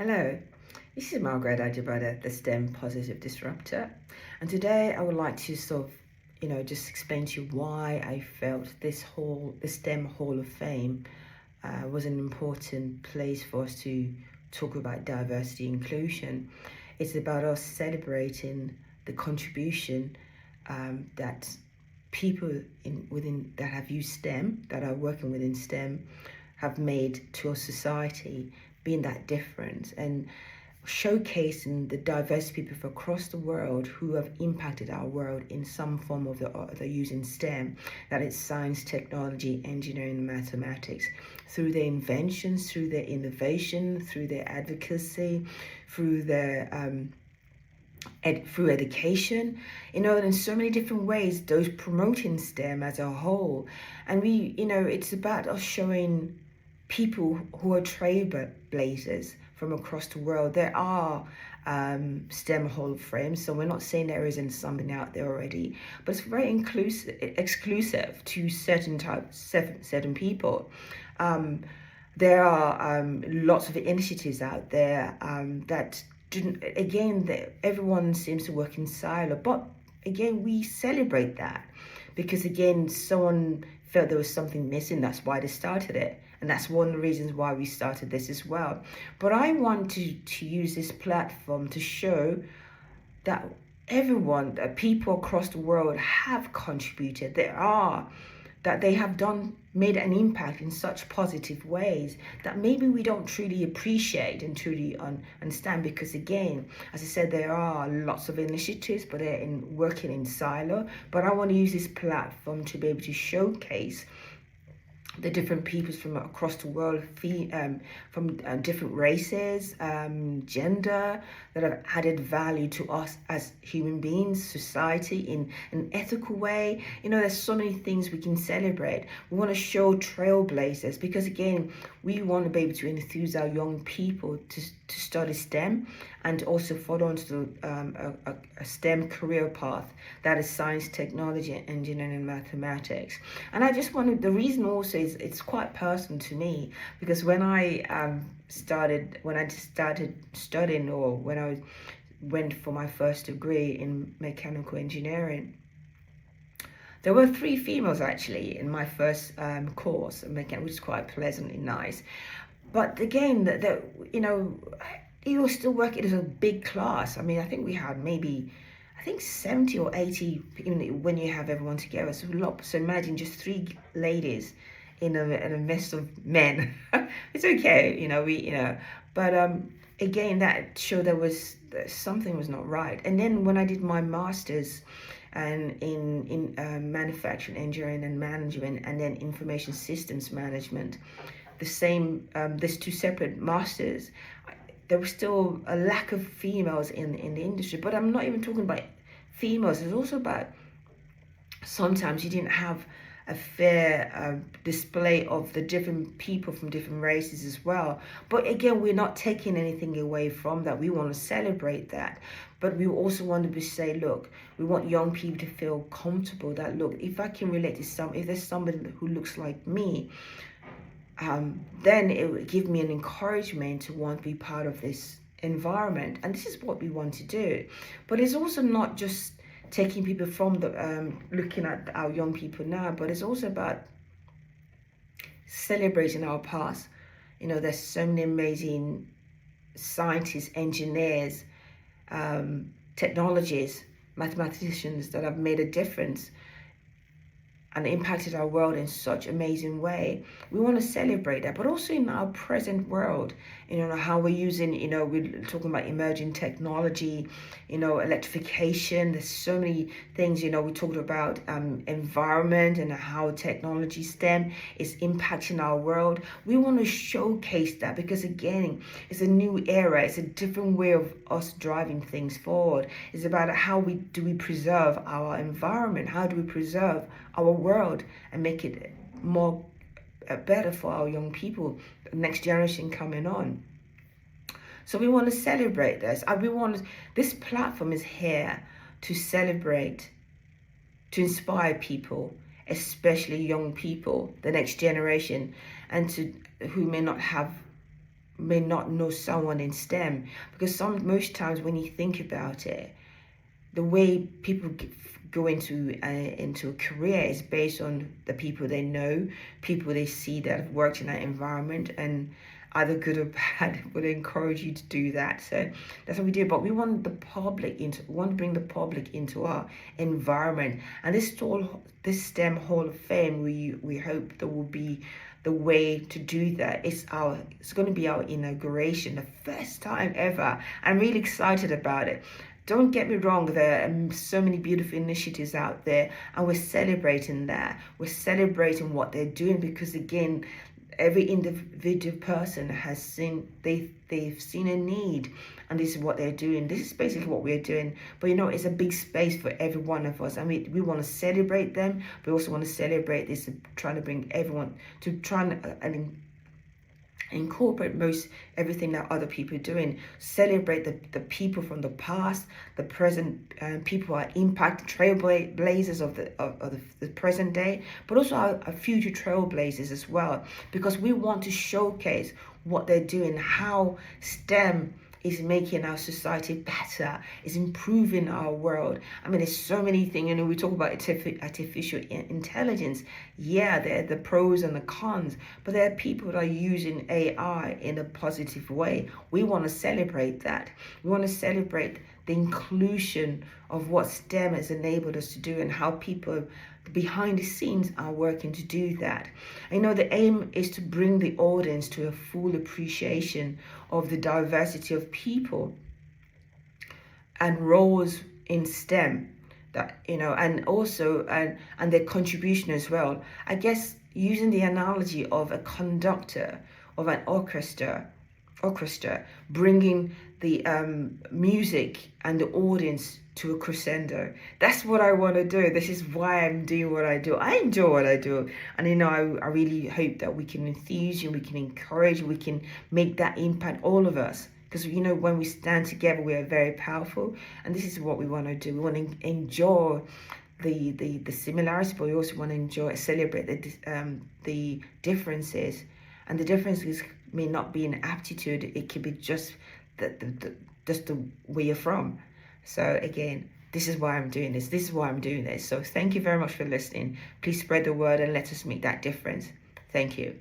Hello, this is Margaret Ajibada, the STEM Positive Disruptor, and today I would like to just explain to you why I felt the STEM Hall of Fame was an important place for us to talk about diversity inclusion. It's about us celebrating the contribution that people within that have used STEM, that are working within STEM, have made to our society, being that difference, and showcasing the diverse people from across the world who have impacted our world in some form of the using STEM, that is science, technology, engineering, and mathematics, through their inventions, through their innovation, through their advocacy, through their through education, in so many different ways, those promoting STEM as a whole. And it's about us showing people who are trailblazers from across the world. There are STEM Hall of Fame, so we're not saying there isn't something out there already, but it's very exclusive to certain people. There are lots of initiatives out there that everyone seems to work in silo, but again, we celebrate that because again, someone felt there was something missing. That's why they started it, and that's one of the reasons why we started this as well. But I want to use this platform to show that that people across the world have contributed. That they have made an impact in such positive ways that maybe we don't truly appreciate and truly understand, because again, as I said, there are lots of initiatives, but they're working in silo. But I want to use this platform to be able to showcase the different peoples from across the world, from different races, gender, that have added value to us as human beings, society, in an ethical way. There's so many things we can celebrate. We want to show trailblazers because again, we want to be able to enthuse our young people to study STEM and also follow onto a STEM career path, that is science, technology, engineering, and mathematics. And I just wanted, the reason also is it's quite personal to me, because when I started studying, or when I went for my first degree in mechanical engineering, there were 3 females actually in my first course, which is quite pleasantly nice. But again, you were still working as a big class. I mean, I think we had maybe, 70 or 80 when you have everyone together. So a lot. So imagine just 3 ladies in a mess of men. It's okay, But again, that showed that something was not right. And then when I did my master's and in manufacturing, engineering, and management, and then information systems management, there's 2 separate masters. There was still a lack of females in the industry. But I'm not even talking about females. It's also about sometimes you didn't have a fair display of the different people from different races as well. But again, we're not taking anything away from that. We want to celebrate that. But we also want to say, look, we want young people to feel comfortable that, look, if I can relate to if there's somebody who looks like me, then it would give me an encouragement to want to be part of this environment. And this is what we want to do. But it's also not just taking people from looking at our young people now, but it's also about celebrating our past. There's so many amazing scientists, engineers, technologists, mathematicians that have made a difference and impacted our world in such amazing way. We want to celebrate that, but also in our present world, how we're using, we're talking about emerging technology, electrification. There's so many things, we talked about environment and how technology STEM is impacting our world. We want to showcase that because again, it's a new era. It's a different way of us driving things forward. It's about how we preserve our environment? How do we preserve our world and make it more better for our young people, the next generation coming on? So we want to celebrate this. This platform is here to celebrate, to inspire people, especially young people, the next generation, and who may not have may not know someone in STEM, because most times when you think about it, the way people go into a career is based on the people they know, people they see that have worked in that environment, and either good or bad would encourage you to do that. So that's what we do. But we want we want to bring the public into our environment, and this STEM Hall of Fame, we hope that will be the way to do that. It's going to be our inauguration, the first time ever. I'm really excited about it. Don't get me wrong, there are so many beautiful initiatives out there, and we're celebrating that. We're celebrating what they're doing, because again, every individual person has seen, they've seen a need, and this is what they're doing. This is basically what we're doing. But it's a big space for every one of us. I mean, we want to celebrate them. We also want to celebrate this, trying to bring everyone to try and incorporate everything that other people are doing. Celebrate the people from the past, the present, people who are impact trailblazers of the present day, but also our future trailblazers as well, because we want to showcase what they're doing, how STEM is making our society better, is improving our world. I mean, there's so many things. We talk about artificial intelligence. Yeah, there are the pros and the cons, but there are people that are using AI in a positive way. We want to celebrate that. We want to celebrate the inclusion of what STEM has enabled us to do, and how people behind the scenes are working to do that. The aim is to bring the audience to a full appreciation of the diversity of people and roles in STEM, that and also and their contribution as well. I guess using the analogy of a conductor of an orchestra, bringing the music and the audience to a crescendo. That's what I want to do. This is why I'm doing what I do. I enjoy what I do, and I really hope that we can enthuse you, we can encourage you, we can make that impact, all of us, because when we stand together, we are very powerful. And this is what we want to do. We want to enjoy the similarities, but we also want to celebrate the differences. And the differences may not be in aptitude, it could be just the where you're from. So again, this is why I'm doing this. This is why I'm doing this. So thank you very much for listening. Please spread the word and let us make that difference. Thank you.